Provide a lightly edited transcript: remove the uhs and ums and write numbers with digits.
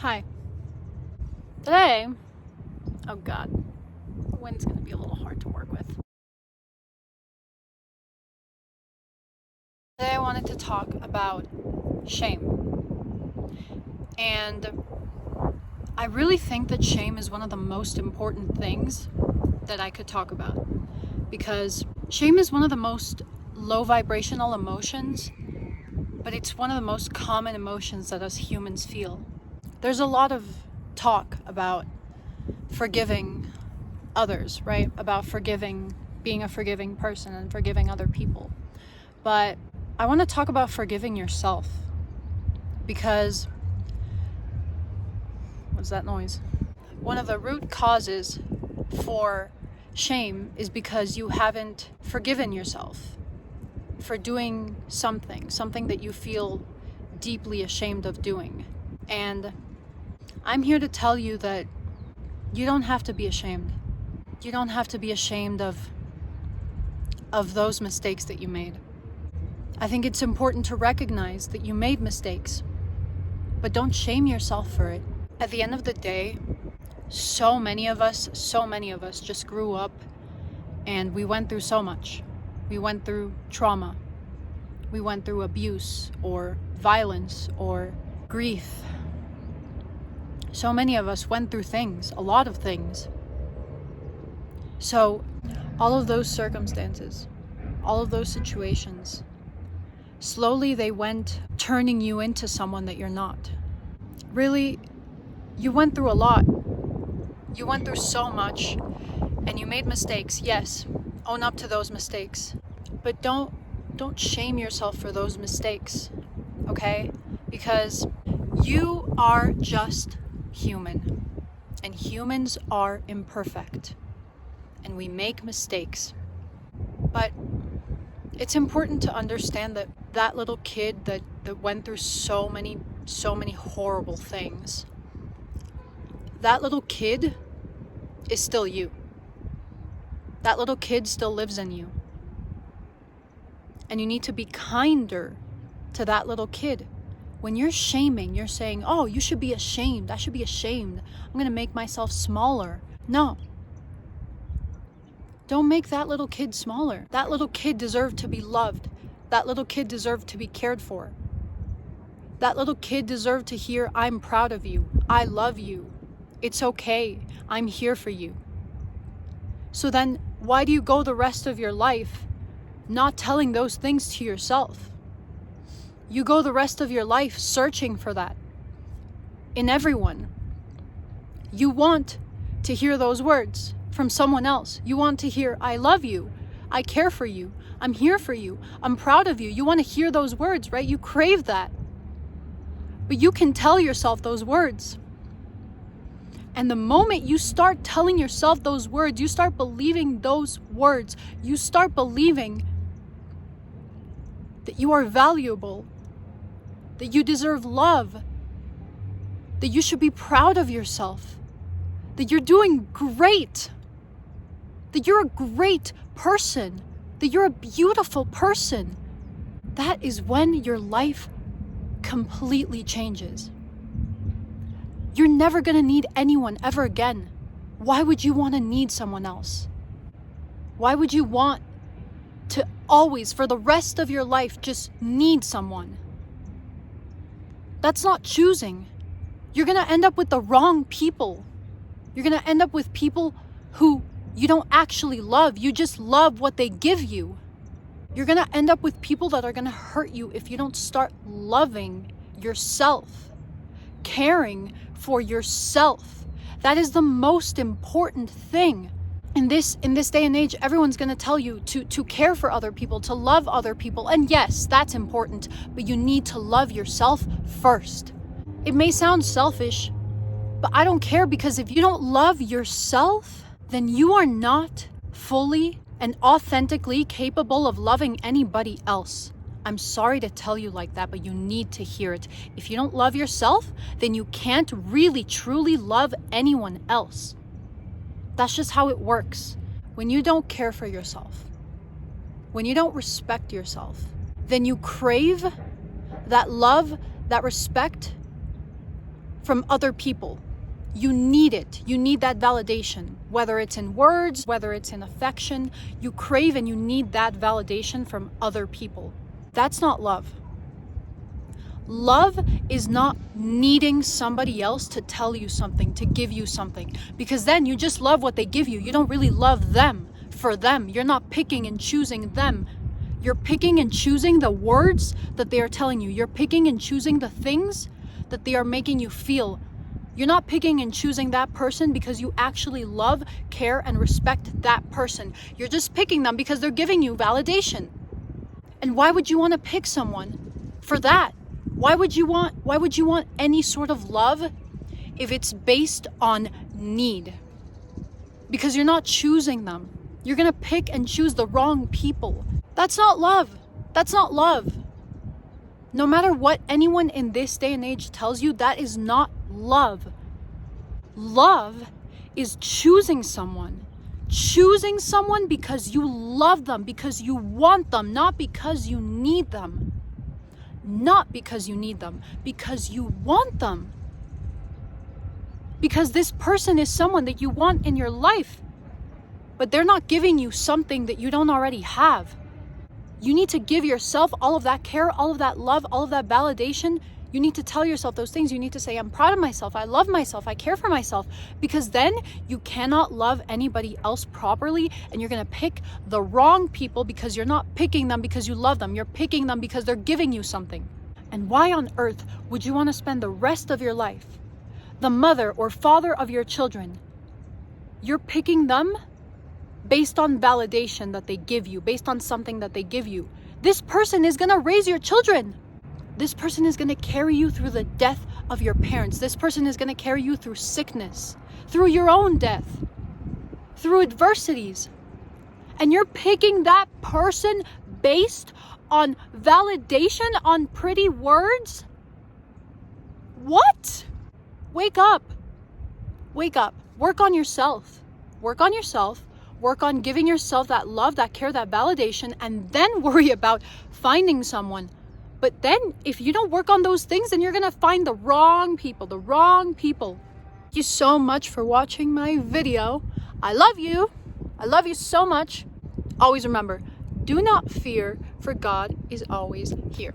Hi. Today, oh god, the wind's gonna be a little hard to work with. Today I wanted to talk about shame. And I really think that shame is one of the most important things that I could talk about. Because shame is one of the most low vibrational emotions, but it's one of the most common emotions that us humans feel. There's a lot of talk about forgiving others, right? About being a forgiving person and forgiving other people. But I want to talk about forgiving yourself because, what's that noise? One of the root causes for shame is because you haven't forgiven yourself for doing something that you feel deeply ashamed of doing. And I'm here to tell you that you don't have to be ashamed. You don't have to be ashamed of those mistakes that you made. I think it's important to recognize that you made mistakes, but don't shame yourself for it. At the end of the day, so many of us just grew up and we went through so much. We went through trauma. We went through abuse or violence or grief. So many of us went through things, a lot of things. So all of those circumstances, all of those situations, slowly they went turning you into someone that you're not. Really, you went through a lot. You went through so much and you made mistakes. Yes, own up to those mistakes. But don't shame yourself for those mistakes, okay? Because you are just human. And humans are imperfect. And we make mistakes. But it's important to understand that that little kid that went through so many horrible things, that little kid is still you. That little kid still lives in you. And you need to be kinder to that little kid. When you're shaming, you're saying, oh, you should be ashamed. I should be ashamed. I'm going to make myself smaller. No. Don't make that little kid smaller. That little kid deserved to be loved. That little kid deserved to be cared for. That little kid deserved to hear, I'm proud of you. I love you. It's okay. I'm here for you. So then, why do you go the rest of your life not telling those things to yourself? You go the rest of your life searching for that in everyone. You want to hear those words from someone else. You want to hear, I love you. I care for you. I'm here for you. I'm proud of you. You want to hear those words, right? You crave that. But you can tell yourself those words. And the moment you start telling yourself those words, you start believing those words. You start believing that you are valuable, that you deserve love, that you should be proud of yourself, that you're doing great, that you're a great person, that you're a beautiful person. That is when your life completely changes. You're never going to need anyone ever again. Why would you want to need someone else? Why would you want to always, for the rest of your life, just need someone? That's not choosing. You're going to end up with the wrong people. You're going to end up with people who you don't actually love. You just love what they give you. You're going to end up with people that are going to hurt you if you don't start loving yourself, caring for yourself. That is the most important thing. In this day and age, everyone's going to tell you to care for other people, to love other people. And yes, that's important, but you need to love yourself first. It may sound selfish, but I don't care, because if you don't love yourself, then you are not fully and authentically capable of loving anybody else. I'm sorry to tell you like that, but you need to hear it. If you don't love yourself, then you can't really truly love anyone else. That's just how it works. When you don't care for yourself, when you don't respect yourself, then you crave that love, that respect from other people. You need it. You need that validation, whether it's in words, whether it's in affection. You crave and you need that validation from other people. That's not love. Love is not needing somebody else to tell you something, to give you something, because then you just love what they give you. You don't really love them for them. You're not picking and choosing them. You're picking and choosing the words that they are telling you. You're picking and choosing the things that they are making you feel. You're not picking and choosing that person because you actually love, care, and respect that person. You're just picking them because they're giving you validation. And why would you want to pick someone for that? Why would you want any sort of love if it's based on need? Because you're not choosing them. You're going to pick and choose the wrong people. That's not love. That's not love. No matter what anyone in this day and age tells you, that is not love. Love is choosing someone. Choosing someone because you love them, because you want them, not because you need them. Not because you need them, because you want them. Because this person is someone that you want in your life, but they're not giving you something that you don't already have. You need to give yourself all of that care, all of that love, all of that validation. You need to tell yourself those things. You need to say, I'm proud of myself. I love myself. I care for myself. Because then you cannot love anybody else properly, and you're going to pick the wrong people because you're not picking them because you love them. You're picking them because they're giving you something. And why on earth would you want to spend the rest of your life, the mother or father of your children, you're picking them based on validation that they give you, based on something that they give you. This person is going to raise your children. This person is going to carry you through the death of your parents. This person is going to carry you through sickness, through your own death, through adversities. And you're picking that person based on validation, on pretty words? What? Wake up. Wake up. Work on yourself. Work on yourself. Work on giving yourself that love, that care, that validation, and then worry about finding someone. But then if you don't work on those things, then you're going to find the wrong people, the wrong people. Thank you so much for watching my video. I love you. I love you so much. Always remember, do not fear, for God is always here.